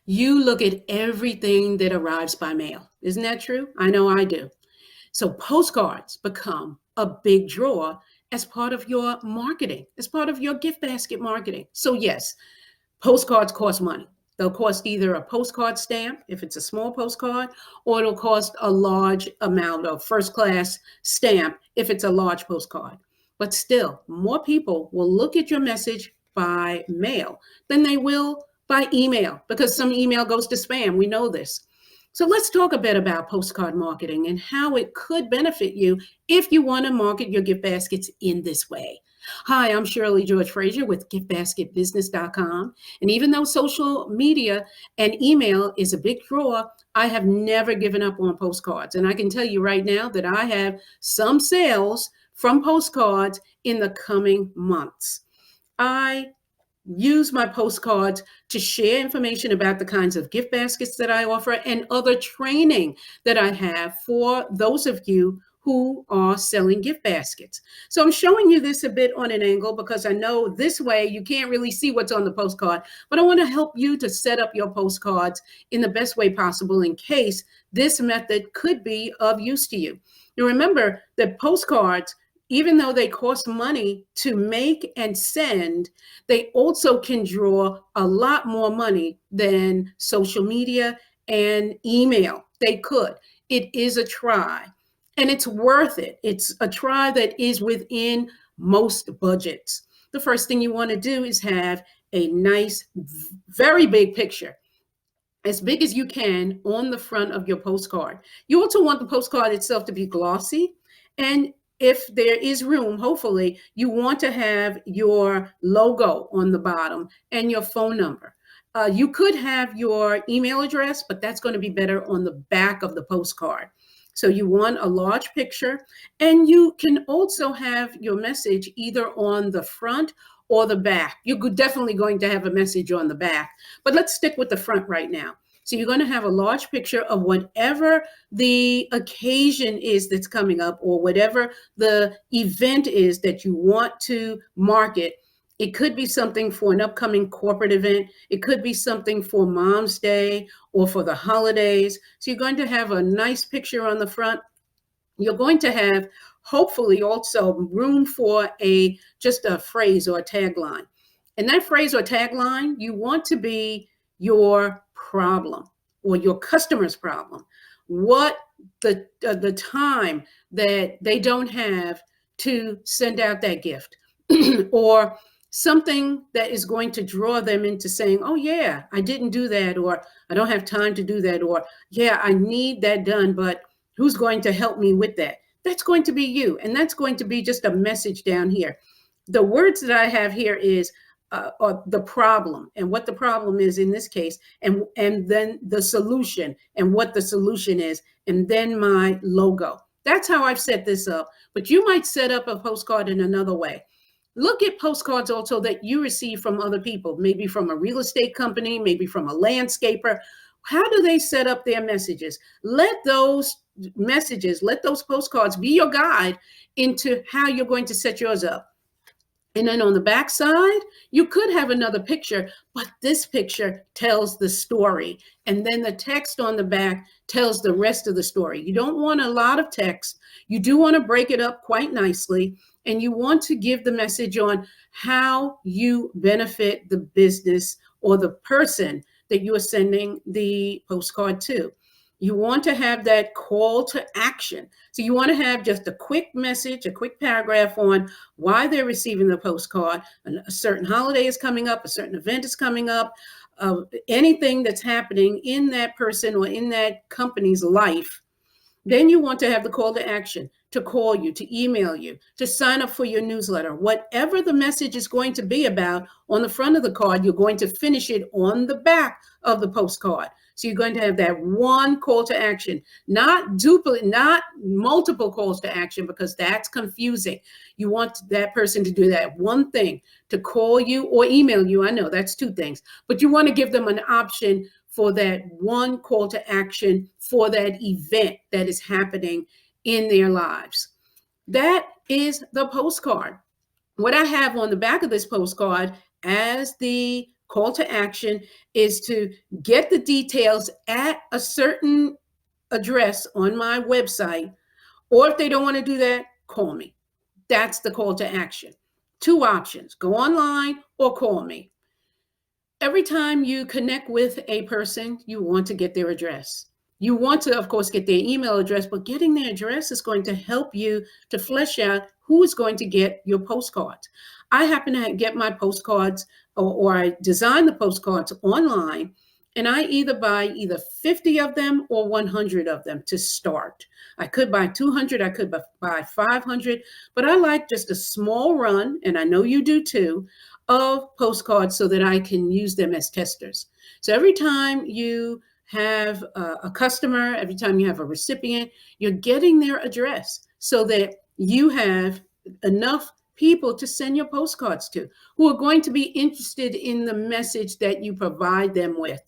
You look at everything that arrives by mail. Isn't that true? I know I do. So postcards become a big draw as part of your marketing, as part of your gift basket marketing. So, yes, postcards cost money. They'll cost either a postcard stamp, if it's a small postcard, or it'll cost a large amount of first class stamp if it's a large postcard. But still, more people will look at your message by mail than they will by email because some email goes to spam. We know this. So let's talk a bit about postcard marketing and how it could benefit you if you want to market your gift baskets in this way. Hi, I'm Shirley George Frazier with giftbasketbusiness.com. And even though social media and email is a big draw, I have never given up on postcards. And I can tell you right now that I have some sales from postcards in the coming months. I use my postcards to share information about the kinds of gift baskets that I offer and other training that I have for those of you who are selling gift baskets. So I'm showing you this a bit on an angle because I know this way you can't really see what's on the postcard, but I want to help you to set up your postcards in the best way possible in case this method could be of use to you. Now remember that postcards, even though they cost money to make and send, they also can draw a lot more money than social media and email. They could. It is a try, and it's worth it. It's a try that is within most budgets. The first thing you want to do is have a nice, very big picture, as big as you can, on the front of your postcard. You also want the postcard itself to be glossy, and if there is room, hopefully, you want to have your logo on the bottom and your phone number. You could have your email address, but that's going to be better on the back of the postcard. So you want a large picture, and you can also have your message either on the front or the back. You're definitely going to have a message on the back, but let's stick with the front right now. So you're going to have a large picture of whatever the occasion is that's coming up, or whatever the event is that you want to market. It could be something for an upcoming corporate event. It could be something for Mom's Day or for the holidays. So you're going to have a nice picture on the front. You're going to have, hopefully, also room for just a phrase or a tagline. And that phrase or tagline, you want to be your problem or your customer's problem. What the time that they don't have to send out that gift or something that is going to draw them into saying, oh yeah, I didn't do that, or I don't have time to do that, or yeah, I need that done, but who's going to help me with that? That's going to be you. And that's going to be just a message down here. The words that I have here is or the problem, and what the problem is in this case, and then the solution and what the solution is, and then my logo. That's how I've set this up. But you might set up a postcard in another way. Look at postcards also that you receive from other people, maybe from a real estate company, maybe from a landscaper. How do they set up their messages? Let those messages, let those postcards be your guide into how you're going to set yours up. And then on the back side, you could have another picture, but this picture tells the story. And then the text on the back tells the rest of the story. You don't want a lot of text. You do want to break it up quite nicely. And you want to give the message on how you benefit the business or the person that you are sending the postcard to. You want to have that call to action. So you want to have just a quick message, a quick paragraph on why they're receiving the postcard. A certain holiday is coming up, a certain event is coming up, anything that's happening in that person or in that company's life. Then you want to have the call to action, to call you, to email you, to sign up for your newsletter. Whatever the message is going to be about on the front of the card, you're going to finish it on the back of the postcard. So you're going to have that one call to action, not duplicate, not multiple calls to action, because that's confusing. You want that person to do that one thing, to call you or email you. I know that's two things, but you want to give them an option for that one call to action for that event that is happening in their lives. That is the postcard. What I have on the back of this postcard as the call to action is to get the details at a certain address on my website, or if they don't want to do that, call me. That's the call to action. Two options: go online or call me. Every time you connect with a person, you want to get their address. You want to, of course, get their email address, but getting their address is going to help you to flesh out who is going to get your postcards. I happen to get my postcards, or I design the postcards online, and I either buy either 50 of them or 100 of them to start. I could buy 200, I could buy 500, but I like just a small run, and I know you do too, of postcards so that I can use them as testers. So every time you have a customer, every time you have a recipient, you're getting their address so that you have enough people to send your postcards to who are going to be interested in the message that you provide them with.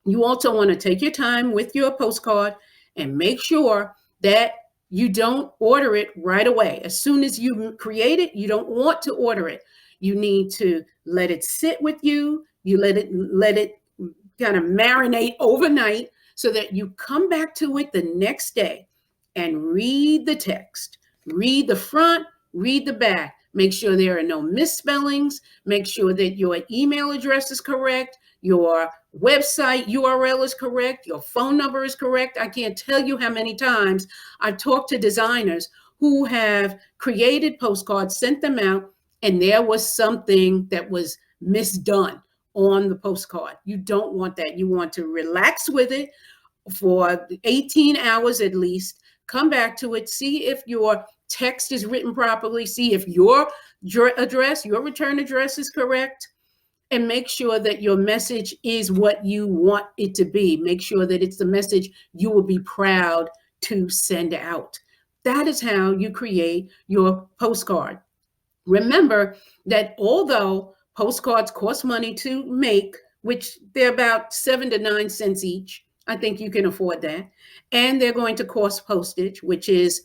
You also want to take your time with your postcard and make sure that you don't order it right away. As soon as you create it, you don't want to order it. You need to let it sit with you. You let it kind of marinate overnight so that you come back to it the next day and read the text. Read the front, read the back. Make sure there are no misspellings. Make sure that your email address is correct. Your website URL is correct. Your phone number is correct. I can't tell you how many times I've talked to designers who have created postcards, sent them out, and there was something that was misdone on the postcard. You don't want that. You want to relax with it for 18 hours at least. Come back to it. See if your text is written properly. See if your address, your return address is correct. And make sure that your message is what you want it to be. Make sure that it's the message you will be proud to send out. That is how you create your postcard. Remember that although postcards cost money to make, which they're about 7 to 9 cents each, I think you can afford that. And they're going to cost postage, which is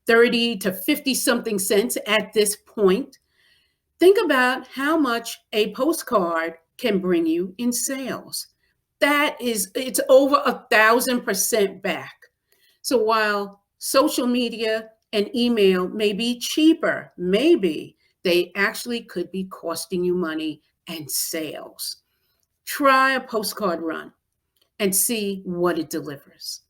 30 to 50 something cents at this point. Think about how much a postcard can bring you in sales. It's over 1,000% back. So while social media and email may be cheaper, maybe they actually could be costing you money and sales. Try a postcard run and see what it delivers.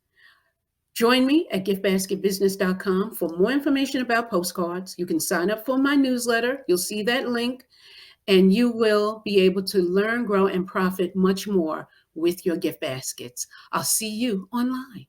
Join me at giftbasketbusiness.com for more information about postcards. You can sign up for my newsletter. You'll see that link, and you will be able to learn, grow, and profit much more with your gift baskets. I'll see you online.